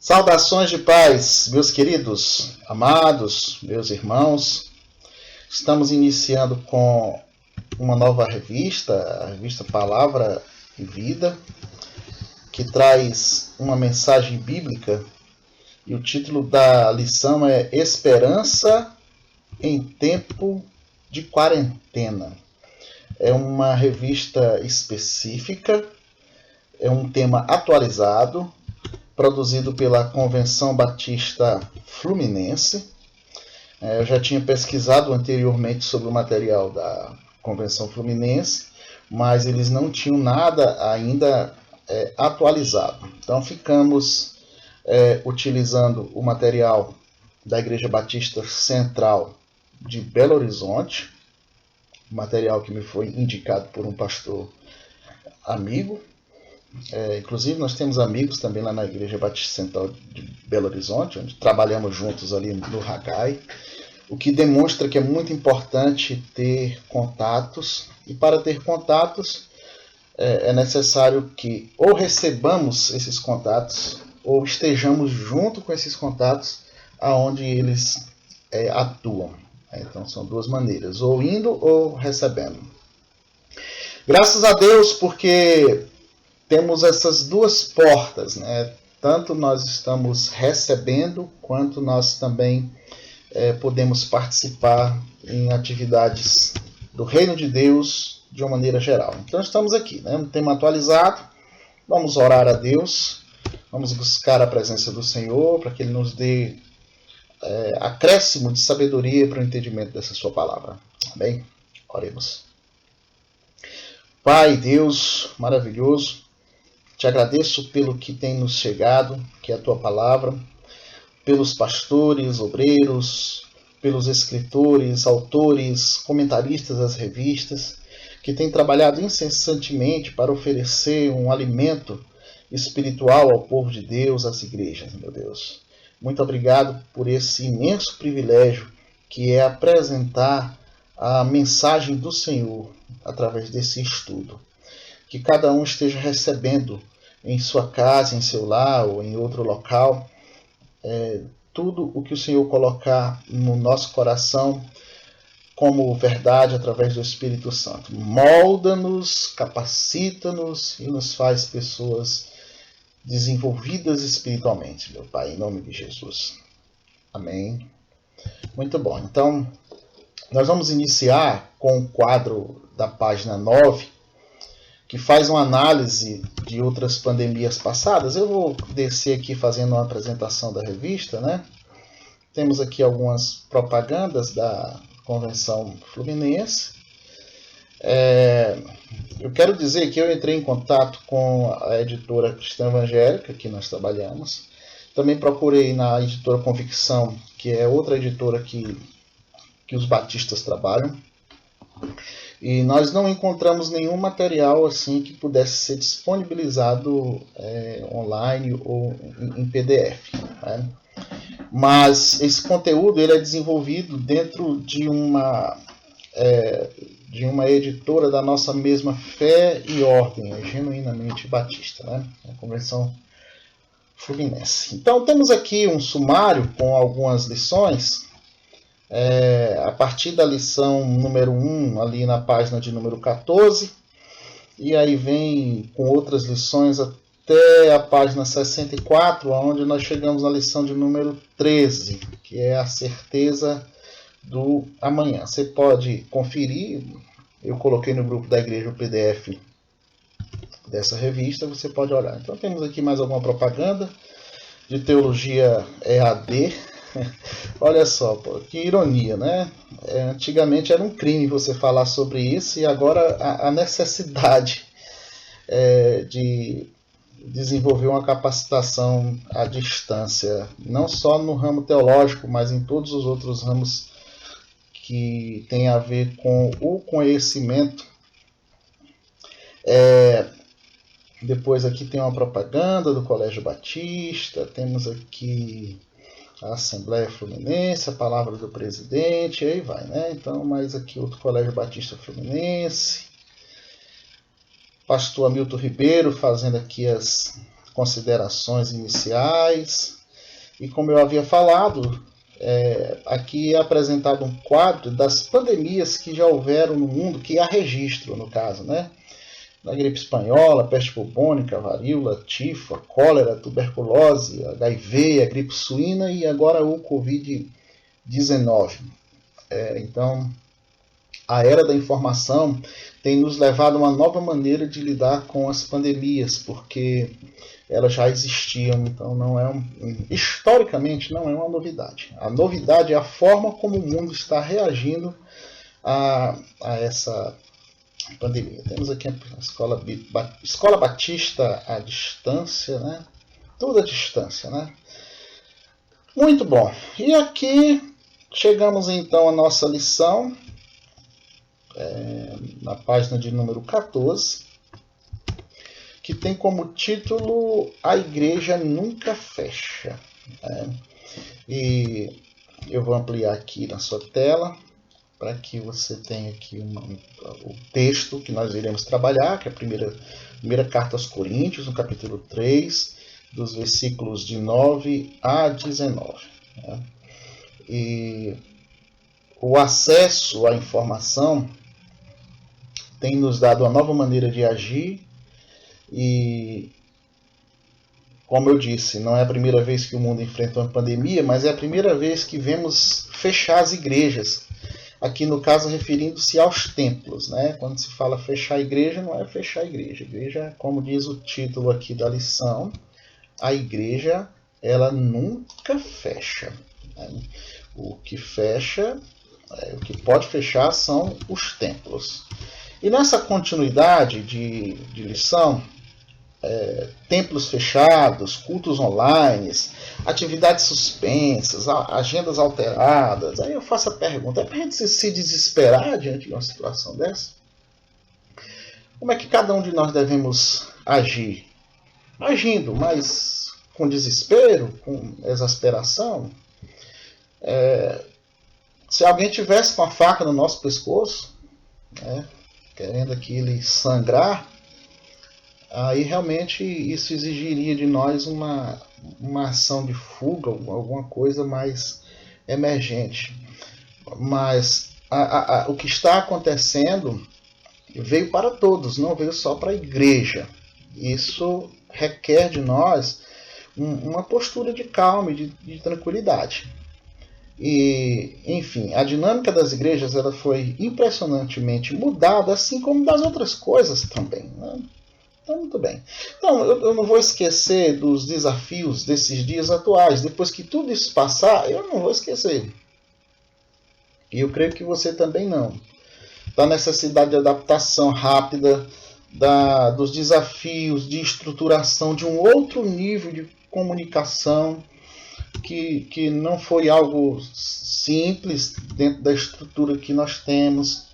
Saudações de paz, meus queridos, amados, meus irmãos. Estamos iniciando com uma nova revista, a revista Palavra e Vida, que traz uma mensagem bíblica e o título da lição é Esperança em Tempo de Quarentena. É uma revista específica, é um tema atualizado, produzido pela Convenção Batista Fluminense. Eu já tinha pesquisado anteriormente sobre o material da Convenção Fluminense, mas eles não tinham nada ainda atualizado. Então ficamos utilizando o material da Igreja Batista Central de Belo Horizonte, material que me foi indicado por um pastor amigo. Inclusive nós temos amigos também lá na Igreja Batista Central de Belo Horizonte, onde trabalhamos juntos ali no Ragai, o que demonstra que é muito importante ter contatos, e para ter contatos é necessário que ou recebamos esses contatos ou estejamos junto com esses contatos aonde eles atuam. Então são duas maneiras, ou indo ou recebendo. Graças a Deus, porque temos essas duas portas, né? Tanto nós estamos recebendo, quanto nós também podemos participar em atividades do Reino de Deus de uma maneira geral. Então estamos aqui, né? Um tema atualizado, vamos orar a Deus, vamos buscar a presença do Senhor para que Ele nos dê acréscimo de sabedoria para o entendimento dessa sua palavra. Amém? Oremos. Pai, Deus maravilhoso, te agradeço pelo que tem nos chegado, que é a tua palavra, pelos pastores, obreiros, pelos escritores, autores, comentaristas das revistas, que têm trabalhado incessantemente para oferecer um alimento espiritual ao povo de Deus, às igrejas, meu Deus. Muito obrigado por esse imenso privilégio que é apresentar a mensagem do Senhor através desse estudo. Que cada um esteja recebendo em sua casa, em seu lar ou em outro local, tudo o que o Senhor colocar no nosso coração como verdade através do Espírito Santo. Molda-nos, capacita-nos e nos faz pessoas desenvolvidas espiritualmente, meu Pai, em nome de Jesus. Amém. Muito bom. Então, nós vamos iniciar com o quadro da página 9, que faz uma análise de outras pandemias passadas. Eu vou descer aqui fazendo uma apresentação da revista, né? Temos aqui algumas propagandas da Convenção Fluminense. Eu quero dizer que eu entrei em contato com a editora Cristã Evangélica, que nós trabalhamos. Também procurei na editora Convicção, que é outra editora que os batistas trabalham. E nós não encontramos nenhum material assim que pudesse ser disponibilizado online ou em PDF. Né? Mas esse conteúdo ele é desenvolvido dentro de uma editora da nossa mesma fé e ordem, genuinamente batista, né? A Convenção Fluminense. Então temos aqui um sumário com algumas lições. A partir da lição número 1, ali na página de número 14, e aí vem com outras lições até a página 64, onde nós chegamos na lição de número 13, que é a certeza do amanhã. Você pode conferir, eu coloquei no grupo da igreja o PDF dessa revista, você pode olhar. Então temos aqui mais alguma propaganda de teologia EAD. Olha só, pô, que ironia, né? Antigamente era um crime você falar sobre isso, e agora a necessidade de desenvolver uma capacitação à distância, não só no ramo teológico, mas em todos os outros ramos que tem a ver com o conhecimento. Depois aqui tem uma propaganda do Colégio Batista, temos aqui a Assembleia Fluminense, a palavra do presidente, aí vai, né? Então, mais aqui outro Colégio Batista Fluminense. Pastor Hamilton Ribeiro fazendo aqui as considerações iniciais. E como eu havia falado, aqui é apresentado um quadro das pandemias que já houveram no mundo, que há registro, no caso, né? Da gripe espanhola, peste bubônica, varíola, tifa, cólera, tuberculose, HIV, a gripe suína e agora o Covid-19. Então, a era da informação tem nos levado a uma nova maneira de lidar com as pandemias, porque elas já existiam, então historicamente não é uma novidade. A novidade é a forma como o mundo está reagindo a essa pandemia. Temos aqui a Escola Batista à distância, né? Tudo à distância, né? Muito bom. E aqui chegamos então à nossa lição, na página de número 14, que tem como título A Igreja Nunca Fecha. E eu vou ampliar aqui na sua tela, para que você tenha aqui o texto que nós iremos trabalhar, que é a primeira carta aos Coríntios, no capítulo 3, dos versículos de 9 a 19. Né? E o acesso à informação tem nos dado uma nova maneira de agir e, como eu disse, não é a primeira vez que o mundo enfrenta uma pandemia, mas é a primeira vez que vemos fechar as igrejas. Aqui no caso referindo-se aos templos, né? Quando se fala fechar a igreja, não é fechar a igreja. A igreja, como diz o título aqui da lição, a igreja ela nunca fecha. Né? O que fecha, o que pode fechar são os templos. E nessa continuidade de lição, templos fechados, cultos online, atividades suspensas, agendas alteradas. Aí eu faço a pergunta, é para a gente se desesperar diante de uma situação dessa? Como é que cada um de nós devemos agir? Agindo, mas com desespero, com exasperação? Se alguém tivesse com a faca no nosso pescoço, querendo aquele sangrar, aí realmente isso exigiria de nós uma ação de fuga, alguma coisa mais emergente. Mas o que está acontecendo veio para todos, não veio só para a igreja. Isso requer de nós uma postura de calma e de tranquilidade. E, enfim, a dinâmica das igrejas ela foi impressionantemente mudada, assim como das outras coisas também, né? Então, muito bem. Então, eu não vou esquecer dos desafios desses dias atuais. Depois que tudo isso passar, eu não vou esquecer. E eu creio que você também não. Da necessidade de adaptação rápida, dos desafios de estruturação de um outro nível de comunicação, que não foi algo simples dentro da estrutura que nós temos.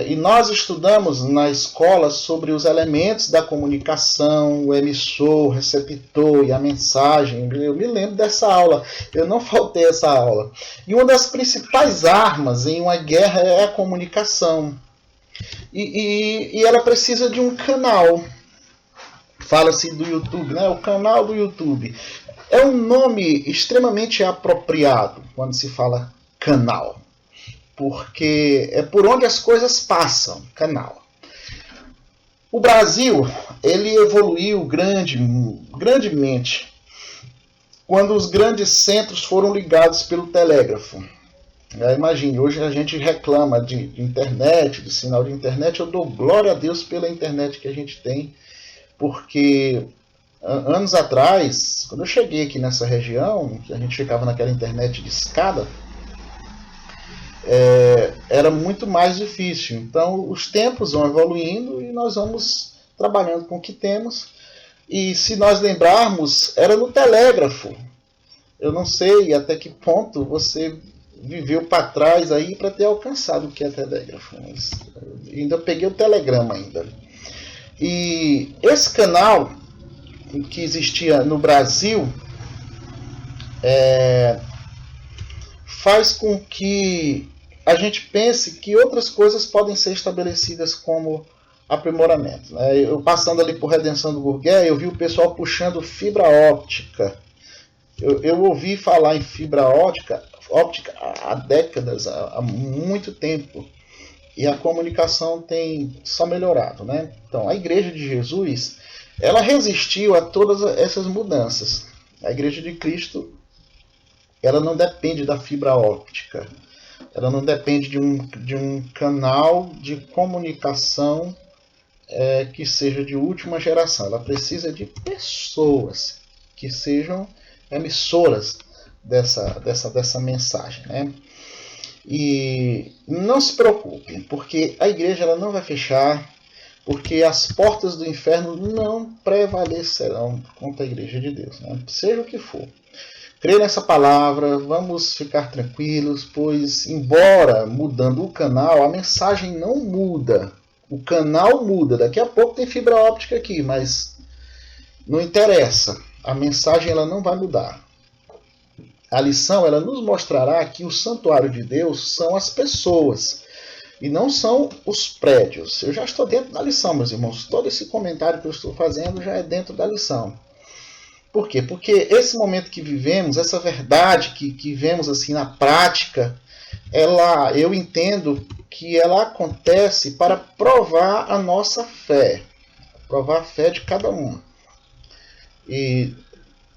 E nós estudamos na escola sobre os elementos da comunicação, o emissor, o receptor e a mensagem. Eu me lembro dessa aula, eu não faltei essa aula. E uma das principais armas em uma guerra é a comunicação. E ela precisa de um canal. Fala-se do YouTube, né? O canal do YouTube. É um nome extremamente apropriado quando se fala canal. Porque é por onde as coisas passam, canal. O Brasil, ele evoluiu grandemente quando os grandes centros foram ligados pelo telégrafo. Imagine, hoje a gente reclama de internet, de sinal de internet. Eu dou glória a Deus pela internet que a gente tem, porque anos atrás, quando eu cheguei aqui nessa região, que a gente ficava naquela internet de escada, era muito mais difícil. Então os tempos vão evoluindo e nós vamos trabalhando com o que temos. E se nós lembrarmos, era no telégrafo. Eu não sei até que ponto você viveu para trás aí para ter alcançado o que é telégrafo. Mas ainda peguei o telegrama ainda. E esse canal que existia no Brasil faz com que a gente pense que outras coisas podem ser estabelecidas como aprimoramento. Eu passando ali por Redenção do Gurgué, eu vi o pessoal puxando fibra óptica. Eu ouvi falar em fibra óptica há décadas, há muito tempo. E a comunicação tem só melhorado, né? Então, a Igreja de Jesus, ela resistiu a todas essas mudanças. A Igreja de Cristo, ela não depende da fibra óptica. Ela não depende de um canal de comunicação que seja de última geração. Ela precisa de pessoas que sejam emissoras dessa mensagem, né? E não se preocupem, porque a igreja ela não vai fechar, porque as portas do inferno não prevalecerão contra a igreja de Deus, né? Seja o que for. Creia nessa palavra, vamos ficar tranquilos, pois embora mudando o canal, a mensagem não muda. O canal muda. Daqui a pouco tem fibra óptica aqui, mas não interessa. A mensagem ela não vai mudar. A lição ela nos mostrará que o santuário de Deus são as pessoas e não são os prédios. Eu já estou dentro da lição, meus irmãos. Todo esse comentário que eu estou fazendo já é dentro da lição. Por quê? Porque esse momento que vivemos, essa verdade que vemos assim na prática, eu entendo que ela acontece para provar a nossa fé, provar a fé de cada um. E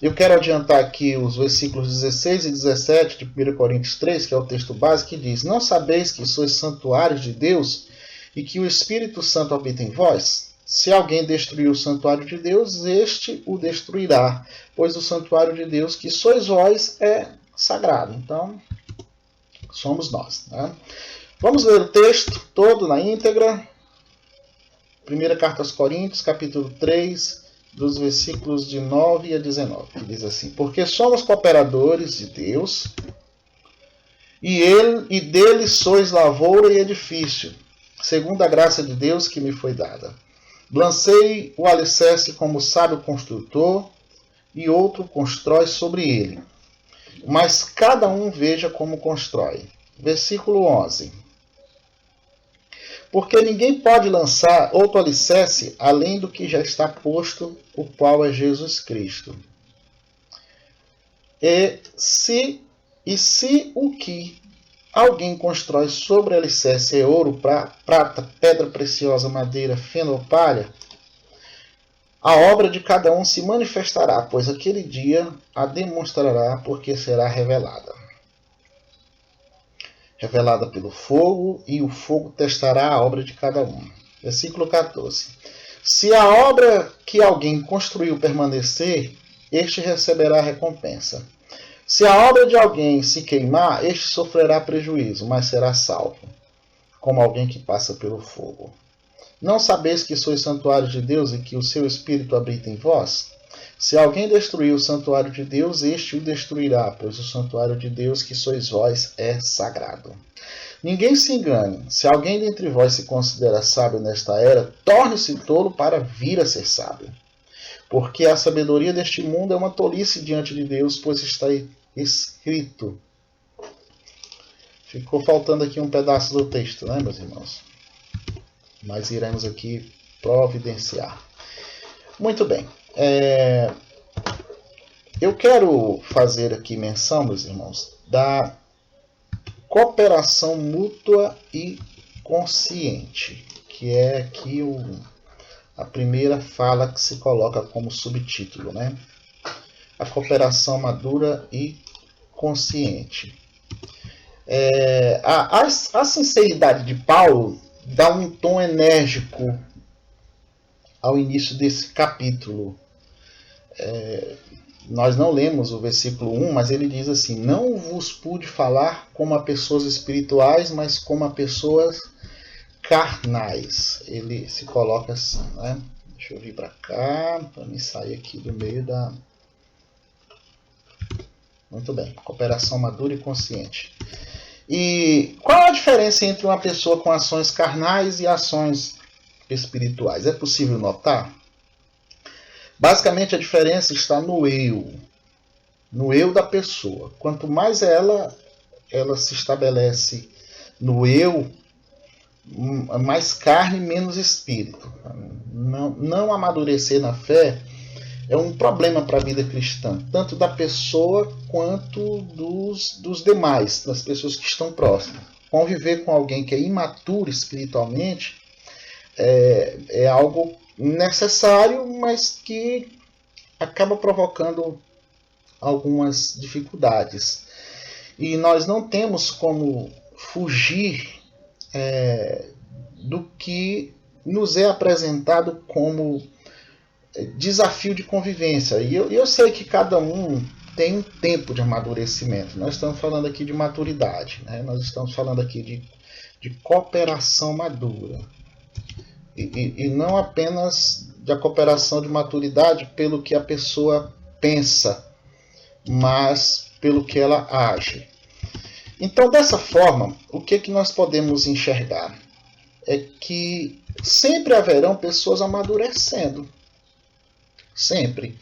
eu quero adiantar aqui os versículos 16 e 17 de 1 Coríntios 3, que é o texto básico, que diz: Não sabeis que sois santuários de Deus e que o Espírito Santo habita em vós? Se alguém destruir o santuário de Deus, este o destruirá, pois o santuário de Deus que sois vós é sagrado. Então, somos nós, né? Vamos ler o texto todo na íntegra. Primeira carta aos Coríntios, capítulo 3, dos versículos de 9 a 19, que diz assim: Porque somos cooperadores de Deus, e dele sois lavoura e edifício, segundo a graça de Deus que me foi dada. Lancei o alicerce como sábio construtor, e outro constrói sobre ele. Mas cada um veja como constrói. Versículo 11. Porque ninguém pode lançar outro alicerce além do que já está posto, o qual é Jesus Cristo. E se o que alguém constrói sobre o alicerce é ouro, prata, pedra preciosa, madeira, feno ou palha, a obra de cada um se manifestará, pois aquele dia a demonstrará, porque será revelada. Revelada pelo fogo, e o fogo testará a obra de cada um. Versículo 14. Se a obra que alguém construiu permanecer, este receberá recompensa. Se a obra de alguém se queimar, este sofrerá prejuízo, mas será salvo, como alguém que passa pelo fogo. Não sabeis que sois santuário de Deus e que o seu Espírito habita em vós? Se alguém destruir o santuário de Deus, este o destruirá, pois o santuário de Deus que sois vós é sagrado. Ninguém se engane. Se alguém dentre vós se considera sábio nesta era, torne-se tolo para vir a ser sábio. Porque a sabedoria deste mundo é uma tolice diante de Deus, pois está escrito. Ficou faltando aqui um pedaço do texto, né, meus irmãos? Mas iremos aqui providenciar. Muito bem. Eu quero fazer aqui menção, meus irmãos, da cooperação mútua e consciente, que é aqui a primeira fala que se coloca como subtítulo, né? A cooperação madura e consciente. A sinceridade de Paulo dá um tom enérgico ao início desse capítulo. Nós não lemos o versículo 1, mas ele diz assim: Não vos pude falar como a pessoas espirituais, mas como a pessoas carnais. Ele se coloca assim, né? Deixa eu vir para cá, para me sair aqui do meio da... Muito bem, cooperação madura e consciente. E qual a diferença entre uma pessoa com ações carnais e ações espirituais? É possível notar? Basicamente a diferença está no eu da pessoa. Quanto mais ela se estabelece no eu, mais carne, menos espírito. Não amadurecer na fé é um problema para a vida cristã, tanto da pessoa quanto dos demais, das pessoas que estão próximas. Conviver com alguém que é imaturo espiritualmente é algo necessário, mas que acaba provocando algumas dificuldades. E nós não temos como fugir do que nos é apresentado como desafio de convivência. E eu sei que cada um tem um tempo de amadurecimento. Nós estamos falando aqui de maturidade, né? Nós estamos falando aqui de cooperação madura. E não apenas da cooperação de maturidade pelo que a pessoa pensa, mas pelo que ela age. Então, dessa forma, o que nós podemos enxergar? É que sempre haverão pessoas amadurecendo. Sempre.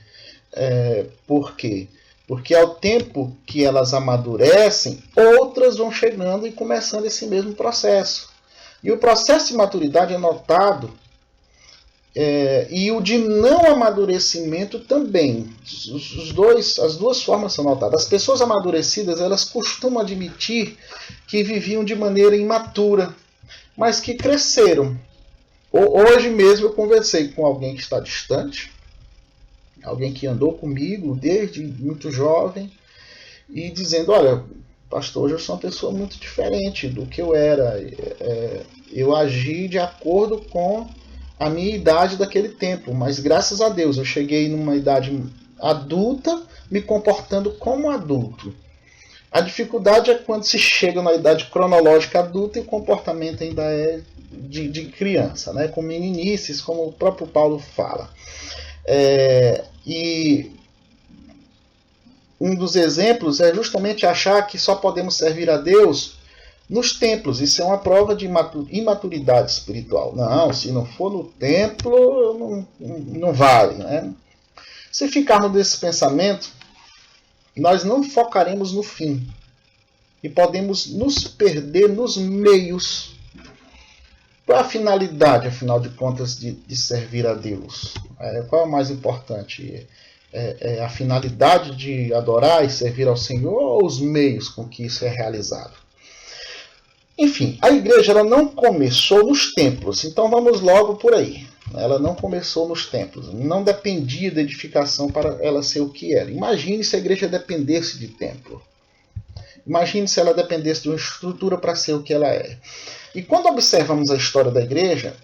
Por quê? Porque ao tempo que elas amadurecem, outras vão chegando e começando esse mesmo processo. E o processo de maturidade é notado, e o de não amadurecimento também. As duas formas são notadas. As pessoas amadurecidas, elas costumam admitir que viviam de maneira imatura, mas que cresceram. Hoje mesmo eu conversei com alguém que está distante, alguém que andou comigo desde muito jovem, e dizendo, olha, pastor, hoje eu sou uma pessoa muito diferente do que eu era. Eu agi de acordo com a minha idade daquele tempo, mas graças a Deus eu cheguei numa idade adulta, me comportando como adulto. A dificuldade é quando se chega na idade cronológica adulta e o comportamento ainda é de criança, né? Com meninices, como o próprio Paulo fala. E um dos exemplos é justamente achar que só podemos servir a Deus nos templos. Isso é uma prova de imaturidade espiritual. Não, se não for no templo, não vale. Né? Se ficarmos nesse pensamento, nós não focaremos no fim. E podemos nos perder nos meios. Qual é a finalidade, afinal de contas, de servir a Deus? Qual é o mais importante? A finalidade de adorar e servir ao Senhor ou os meios com que isso é realizado? Enfim, a igreja ela não começou nos templos, então vamos logo por aí. Ela não começou nos templos, não dependia da edificação para ela ser o que era. Imagine se a igreja dependesse de templo. Imagine se ela dependesse de uma estrutura para ser o que ela é. E quando observamos a história da igreja,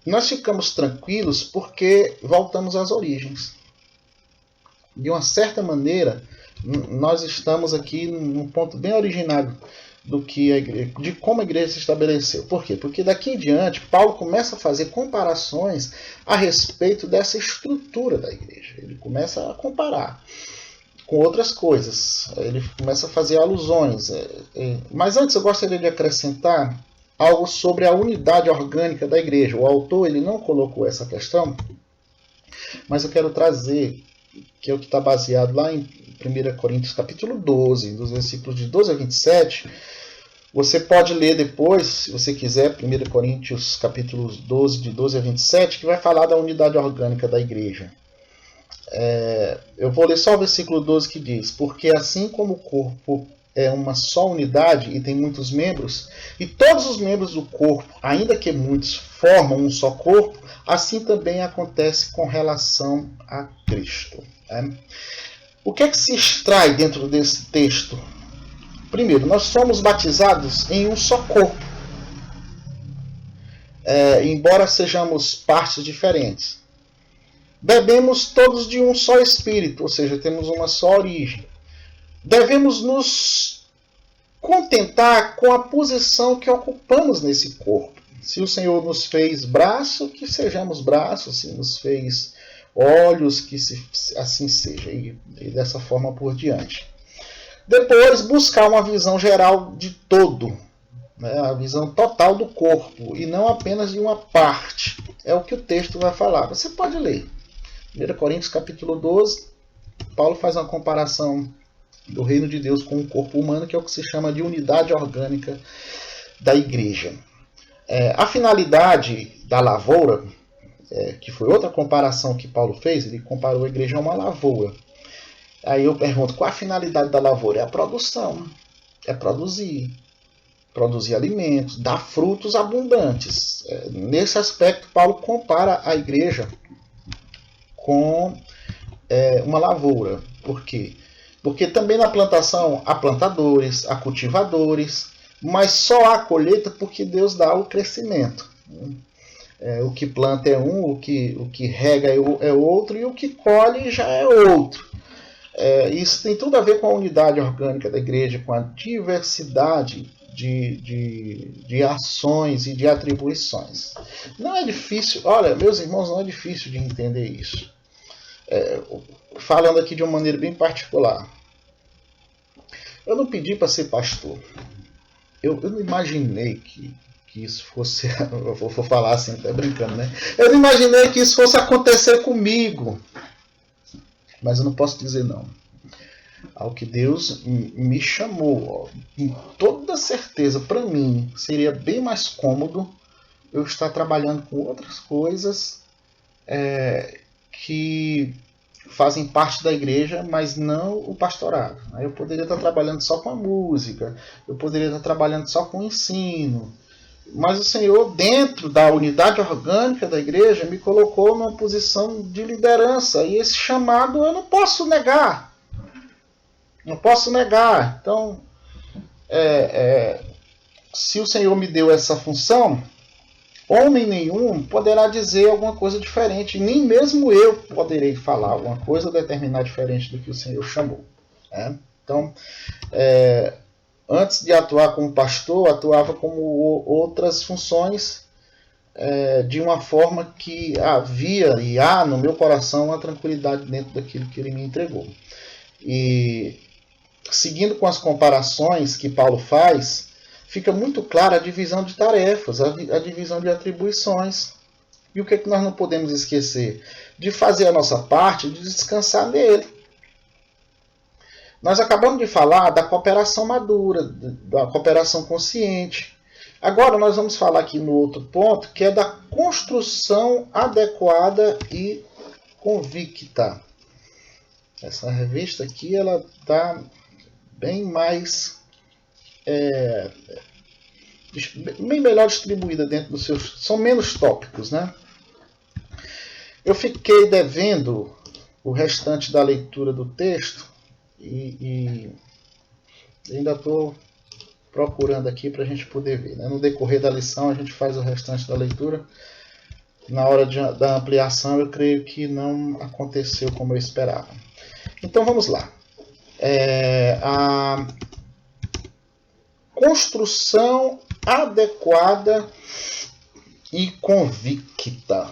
nós ficamos tranquilos porque voltamos às origens. De uma certa maneira, nós estamos aqui num ponto bem originário de como a igreja se estabeleceu. Por quê? Porque daqui em diante, Paulo começa a fazer comparações a respeito dessa estrutura da igreja. Ele começa a comparar com outras coisas. Ele começa a fazer alusões. Mas antes eu gostaria de acrescentar algo sobre a unidade orgânica da igreja. O autor ele não colocou essa questão, mas eu quero trazer, que é o que está baseado lá em 1 Coríntios capítulo 12, dos versículos de 12 a 27. Você pode ler depois, se você quiser, 1 Coríntios capítulo 12, de 12 a 27, que vai falar da unidade orgânica da igreja. Eu vou ler só o versículo 12 que diz: porque assim como o corpo é uma só unidade e tem muitos membros, e todos os membros do corpo, ainda que muitos, formam um só corpo, assim também acontece com relação a Cristo. O que é que se extrai dentro desse texto? Primeiro, nós somos batizados em um só corpo. Embora sejamos partes diferentes. Bebemos todos de um só Espírito, ou seja, temos uma só origem. Devemos nos contentar com a posição que ocupamos nesse corpo. Se o Senhor nos fez braço, que sejamos braços. Se nos fez olhos, que assim seja. E dessa forma por diante. Depois, buscar uma visão geral de todo. A visão total do corpo. E não apenas de uma parte. É o que o texto vai falar. Você pode ler. 1 Coríntios capítulo 12. Paulo faz uma comparação do reino de Deus com o corpo humano, que é o que se chama de unidade orgânica da igreja. A finalidade da lavoura que foi outra comparação que Paulo fez, ele comparou a igreja a uma lavoura. Aí eu pergunto, qual a finalidade da lavoura? É a produção, é produzir alimentos, dar frutos abundantes. Nesse aspecto, Paulo compara a igreja com uma lavoura. Por quê? Porque também na plantação há plantadores, há cultivadores, mas só há colheita porque Deus dá o crescimento. O que planta é um, o que rega é outro, e o que colhe já é outro. Isso tem tudo a ver com a unidade orgânica da igreja, com a diversidade de ações e de atribuições. Não é difícil, olha, meus irmãos, não é difícil de entender isso. Falando aqui de uma maneira bem particular. Eu não pedi para ser pastor. Eu não imaginei que isso fosse... Eu vou falar assim, até brincando, né? Eu não imaginei que isso fosse acontecer comigo. Mas eu não posso dizer não. Ao que Deus me chamou, com toda certeza, para mim, seria bem mais cômodo eu estar trabalhando com outras coisas que fazem parte da igreja, mas não o pastorado. Aí eu poderia estar trabalhando só com a música, eu poderia estar trabalhando só com o ensino, mas o Senhor, dentro da unidade orgânica da igreja, me colocou numa posição de liderança, e esse chamado eu não posso negar. Não posso negar. Então, se o Senhor me deu essa função, homem nenhum poderá dizer alguma coisa diferente. Nem mesmo eu poderei falar alguma coisa ou determinar diferente do que o Senhor chamou. Então, antes de atuar como pastor, atuava como outras funções, de uma forma que havia e há no meu coração uma tranquilidade dentro daquilo que ele me entregou. E seguindo com as comparações que Paulo faz, fica muito clara a divisão de tarefas, a divisão de atribuições. E o que nós não podemos esquecer? De fazer a nossa parte, de descansar nele. Nós acabamos de falar da cooperação madura, da cooperação consciente. Agora nós vamos falar aqui no outro ponto, que é da construção adequada e convicta. Essa revista aqui, ela está bem mais... bem melhor distribuída dentro dos seus... São menos tópicos, né? Eu fiquei devendo o restante da leitura do texto e ainda estou procurando aqui para a gente poder ver, né? No decorrer da lição a gente faz o restante da leitura. Na hora da ampliação eu creio que não aconteceu como eu esperava. Então vamos lá. A construção adequada e convicta,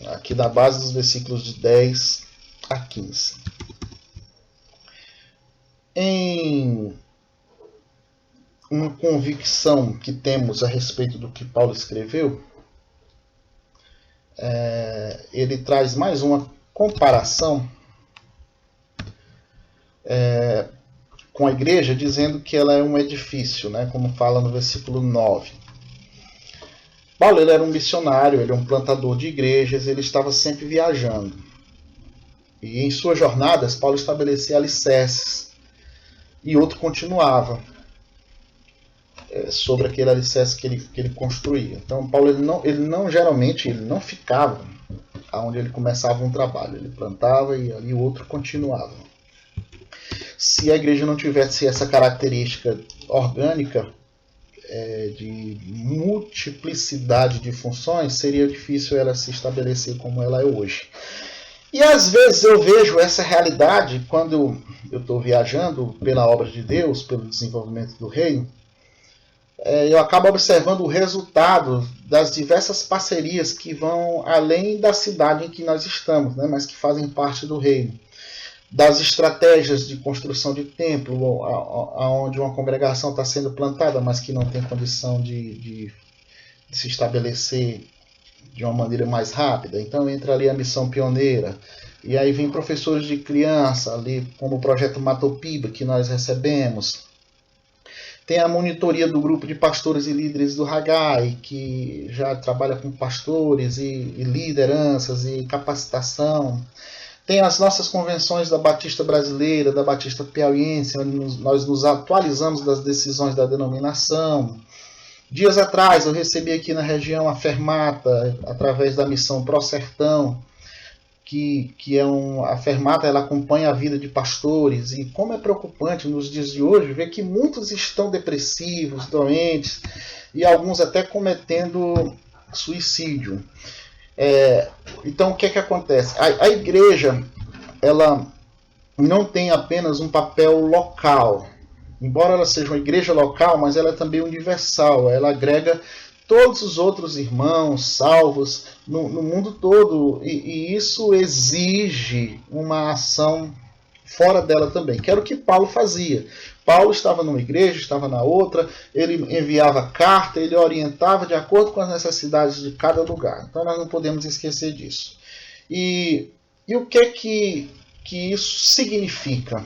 aqui da base dos versículos de 10 a 15. Em uma convicção que temos a respeito do que Paulo escreveu, ele traz mais uma comparação com a igreja, dizendo que ela é um edifício, né, como fala no versículo 9. Paulo, ele era um missionário, ele é um plantador de igrejas, ele estava sempre viajando. E em suas jornadas, Paulo estabelecia alicerces, e outro continuava sobre aquele alicerce que ele construía. Então, Paulo, geralmente não ficava onde ele começava um trabalho, ele plantava e ali o outro continuava. Se a igreja não tivesse essa característica orgânica de multiplicidade de funções, seria difícil ela se estabelecer como ela é hoje. E às vezes eu vejo essa realidade quando eu estou viajando pela obra de Deus, pelo desenvolvimento do reino. Eu acabo observando o resultado das diversas parcerias que vão além da cidade em que nós estamos, né, mas que fazem parte do reino. Das estratégias de construção de templo, onde uma congregação está sendo plantada, mas que não tem condição de se estabelecer de uma maneira mais rápida. Então entra ali a missão pioneira. E aí vem professores de criança, ali como o projeto Matopiba, que nós recebemos. Tem a monitoria do grupo de pastores e líderes do Haggai, que já trabalha com pastores e lideranças e capacitação. Tem as nossas convenções da Batista Brasileira, da Batista Piauiense, onde nós nos atualizamos das decisões da denominação. Dias atrás eu recebi aqui na região a Fermata, através da missão Pro Sertão, que a Fermata, ela acompanha a vida de pastores, e como é preocupante nos dias de hoje ver que muitos estão depressivos, doentes, e alguns até cometendo suicídio. Então o que acontece? A igreja, ela não tem apenas um papel local, embora ela seja uma igreja local, mas ela é também universal, ela agrega todos os outros irmãos salvos no mundo todo, e isso exige uma ação fora dela também, que era o que Paulo fazia. Paulo estava numa igreja, estava na outra, ele enviava carta, ele orientava de acordo com as necessidades de cada lugar. Então nós não podemos esquecer disso. E o que isso significa?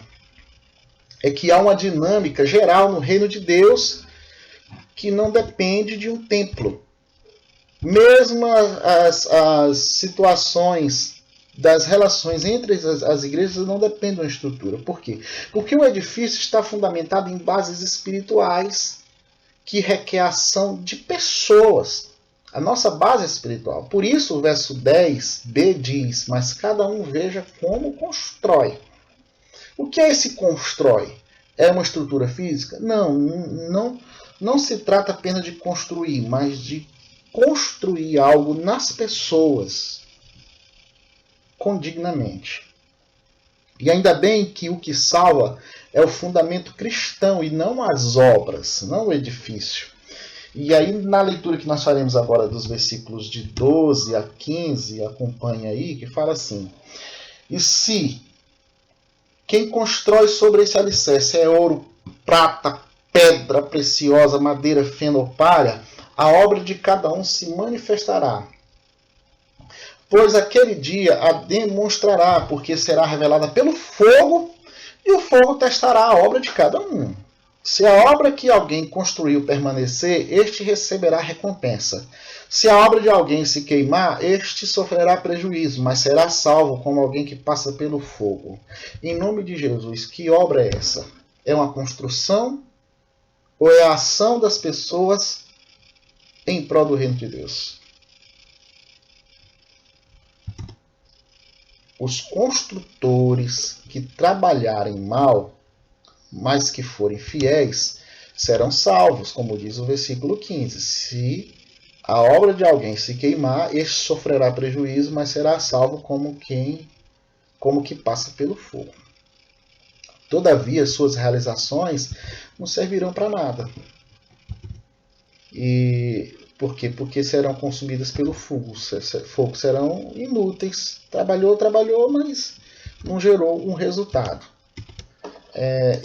É que há uma dinâmica geral no reino de Deus que não depende de um templo. Mesmo as situações das relações entre as igrejas não dependem de uma estrutura. Por quê? Porque o edifício está fundamentado em bases espirituais que requer a ação de pessoas. A nossa base é espiritual. Por isso o verso 10b diz: mas cada um veja como constrói. O que é esse constrói? É uma estrutura física? Não se trata apenas de construir, mas de construir algo nas pessoas condignamente. E ainda bem que o que salva é o fundamento cristão e não as obras, não o edifício. E aí, na leitura que nós faremos agora dos versículos de 12 a 15, acompanha aí, que fala assim: e se quem constrói sobre esse alicerce é ouro, prata, pedra preciosa, madeira, feno ou palha, a obra de cada um se manifestará. Pois aquele dia a demonstrará, porque será revelada pelo fogo, e o fogo testará a obra de cada um. Se a obra que alguém construiu permanecer, este receberá recompensa. Se a obra de alguém se queimar, este sofrerá prejuízo, mas será salvo como alguém que passa pelo fogo. Em nome de Jesus, que obra é essa? É uma construção ou é a ação das pessoas em prol do reino de Deus? Os construtores que trabalharem mal, mas que forem fiéis, serão salvos, como diz o versículo 15. Se a obra de alguém se queimar, este sofrerá prejuízo, mas será salvo como que passa pelo fogo. Todavia, suas realizações não servirão para nada. E por quê? Porque serão consumidas pelo fogo. Serão inúteis. Trabalhou, mas não gerou um resultado.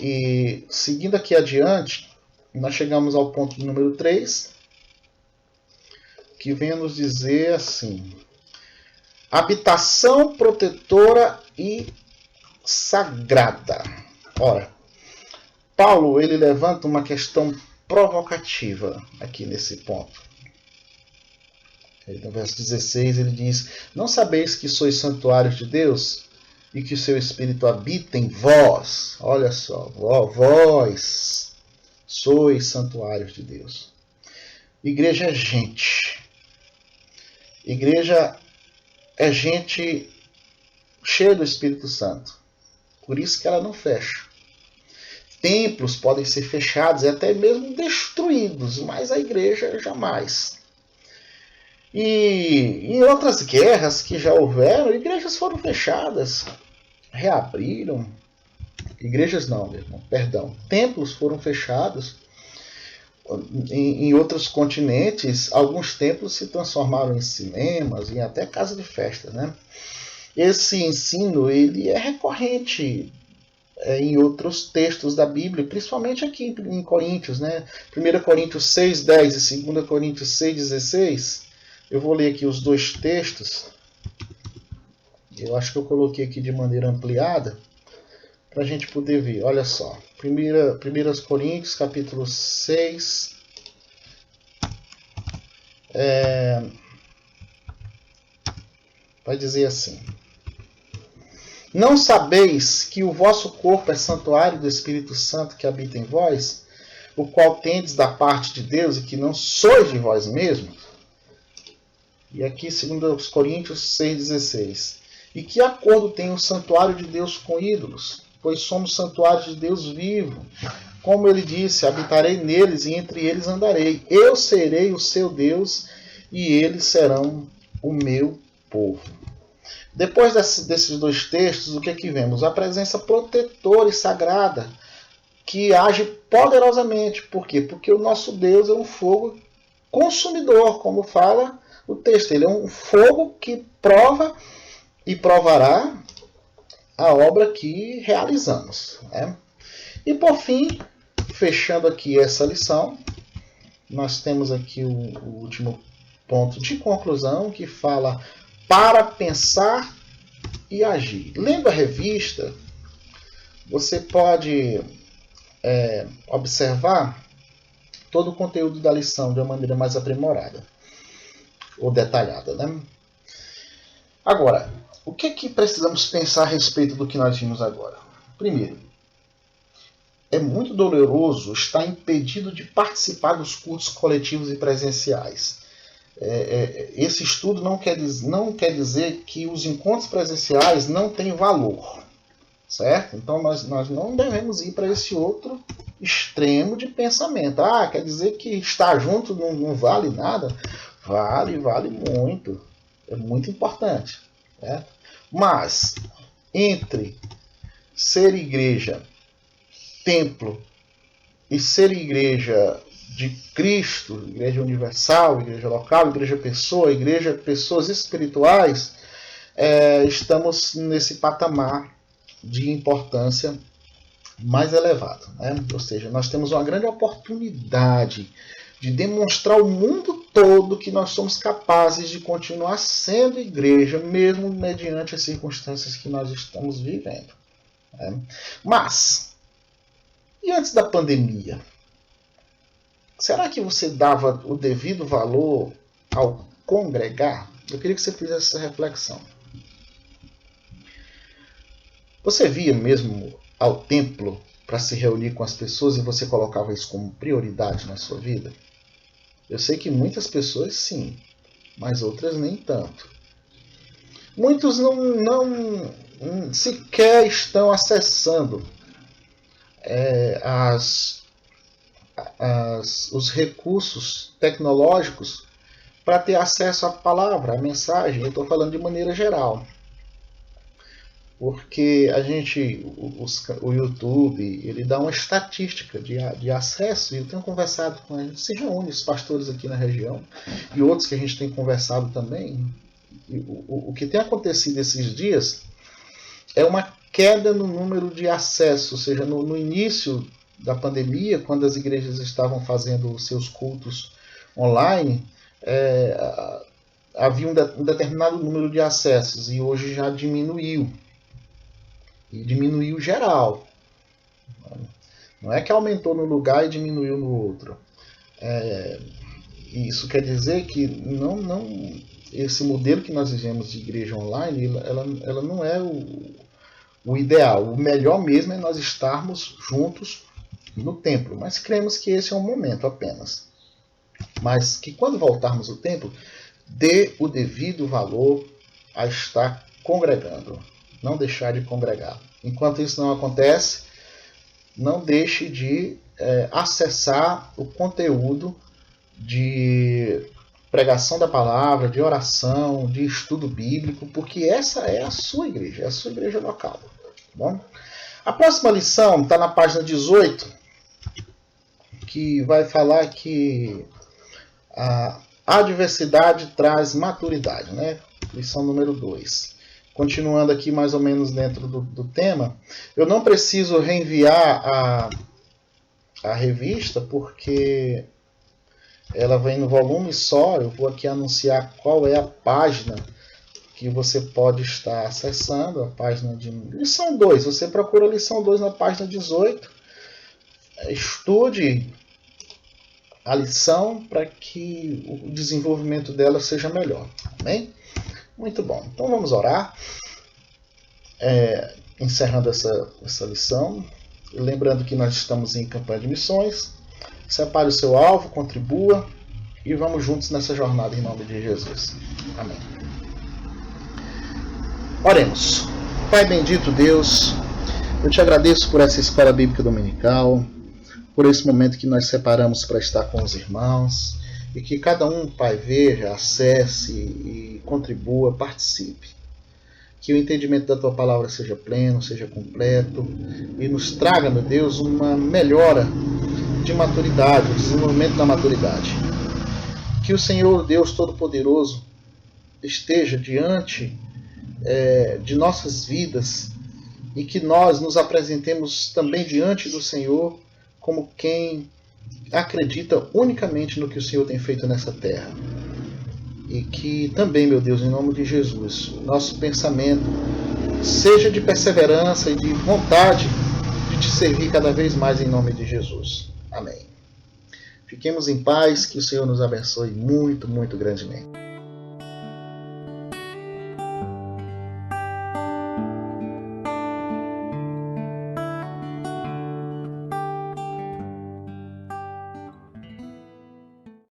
E seguindo aqui adiante, nós chegamos ao ponto número 3, que vem a nos dizer assim: habitação protetora e sagrada. Ora, Paulo ele levanta uma questão provocativa aqui nesse ponto. No verso 16 ele diz: não sabeis que sois santuários de Deus e que o seu Espírito habita em vós? Olha só, vós sois santuários de Deus. Igreja é gente. Igreja é gente cheia do Espírito Santo. Por isso que ela não fecha. Templos podem ser fechados e até mesmo destruídos, mas a igreja jamais. E em outras guerras que já houveram, igrejas foram fechadas, reabriram. Igrejas não, perdão. Templos foram fechados. Em outros continentes, alguns templos se transformaram em cinemas, em até casa de festa, né? Esse ensino ele é recorrente em outros textos da Bíblia, principalmente aqui em Coríntios, né? 1 Coríntios 6:10 e 2 Coríntios 6:16. Eu vou ler aqui os dois textos. Eu acho que eu coloquei aqui de maneira ampliada, para a gente poder ver. Olha só, 1 Coríntios, capítulo 6, vai dizer assim: não sabeis que o vosso corpo é santuário do Espírito Santo que habita em vós, o qual tendes da parte de Deus e que não sois de vós mesmos? E aqui, 2 Coríntios 6,16. E que acordo tem o santuário de Deus com ídolos? Pois somos santuário de Deus vivo. Como ele disse, habitarei neles e entre eles andarei. Eu serei o seu Deus e eles serão o meu povo. Depois desses dois textos, o que é que vemos? A presença protetora e sagrada que age poderosamente. Por quê? Porque o nosso Deus é um fogo consumidor, como fala o texto. Ele é um fogo que prova e provará a obra que realizamos. Né? E por fim, fechando aqui essa lição, nós temos aqui o último ponto de conclusão, que fala para pensar e agir. Lendo a revista, você pode observar todo o conteúdo da lição de uma maneira mais aprimorada ou detalhada. Né? Agora, o que é que precisamos pensar a respeito do que nós vimos agora? Primeiro, é muito doloroso estar impedido de participar dos cultos coletivos e presenciais. Esse estudo não quer dizer que os encontros presenciais não têm valor, certo? Então nós não devemos ir para esse outro extremo de pensamento. Quer dizer que estar junto não vale nada? Vale muito. É muito importante. Certo? Mas entre ser igreja, templo, e ser igreja de Cristo, igreja universal, igreja local, igreja pessoa, igreja pessoas espirituais, estamos nesse patamar de importância mais elevado. Né? Ou seja, nós temos uma grande oportunidade de demonstrar ao mundo todo que nós somos capazes de continuar sendo igreja, mesmo mediante as circunstâncias que nós estamos vivendo. Né? Mas, e antes da pandemia? Será que você dava o devido valor ao congregar? Eu queria que você fizesse essa reflexão. Você via mesmo ao templo para se reunir com as pessoas e você colocava isso como prioridade na sua vida? Eu sei que muitas pessoas sim, mas outras nem tanto. Muitos não sequer estão acessando os recursos tecnológicos para ter acesso à palavra, à mensagem. Eu estou falando de maneira geral. Porque o YouTube, ele dá uma estatística de acesso, e eu tenho conversado com eles, se reúne os pastores aqui na região, e outros que a gente tem conversado também. E o que tem acontecido esses dias é uma queda no número de acessos, ou seja, no início da pandemia, quando as igrejas estavam fazendo os seus cultos online, havia um determinado número de acessos, e hoje já diminuiu. E diminuiu geral. Não é que aumentou no lugar e diminuiu no outro. Isso quer dizer que esse modelo que nós vivemos de igreja online, ela não é o ideal. O melhor mesmo é nós estarmos juntos no templo. Mas cremos que esse é um momento apenas. Mas que quando voltarmos ao templo, dê o devido valor a estar congregando. Não deixar de congregar. Enquanto isso não acontece, não deixe de acessar o conteúdo de pregação da palavra, de oração, de estudo bíblico, porque essa é a sua igreja local. Tá bom? A próxima lição está na página 18, que vai falar que a adversidade traz maturidade, né? Lição número 2. Continuando aqui mais ou menos dentro do tema, eu não preciso reenviar a revista, porque ela vem no volume só. Eu vou aqui anunciar qual é a página que você pode estar acessando a página de lição 2. Você procura a lição 2 na página 18. Estude a lição para que o desenvolvimento dela seja melhor. Amém? Muito bom. Então vamos orar. Encerrando essa lição. Lembrando que nós estamos em campanha de missões. Separe o seu alvo, contribua e vamos juntos nessa jornada em nome de Jesus. Amém. Oremos. Pai bendito Deus, eu te agradeço por essa escola bíblica dominical, por esse momento que nós separamos para estar com os irmãos e que cada um, Pai, veja, acesse e contribua, participe. Que o entendimento da Tua Palavra seja pleno, seja completo e nos traga, meu Deus, uma melhora de maturidade, o desenvolvimento da maturidade. Que o Senhor, Deus Todo-Poderoso, esteja diante de nossas vidas e que nós nos apresentemos também diante do Senhor como quem acredita unicamente no que o Senhor tem feito nessa terra. E que também, meu Deus, em nome de Jesus, nosso pensamento seja de perseverança e de vontade de te servir cada vez mais em nome de Jesus. Amém. Fiquemos em paz, que o Senhor nos abençoe muito, muito grandemente.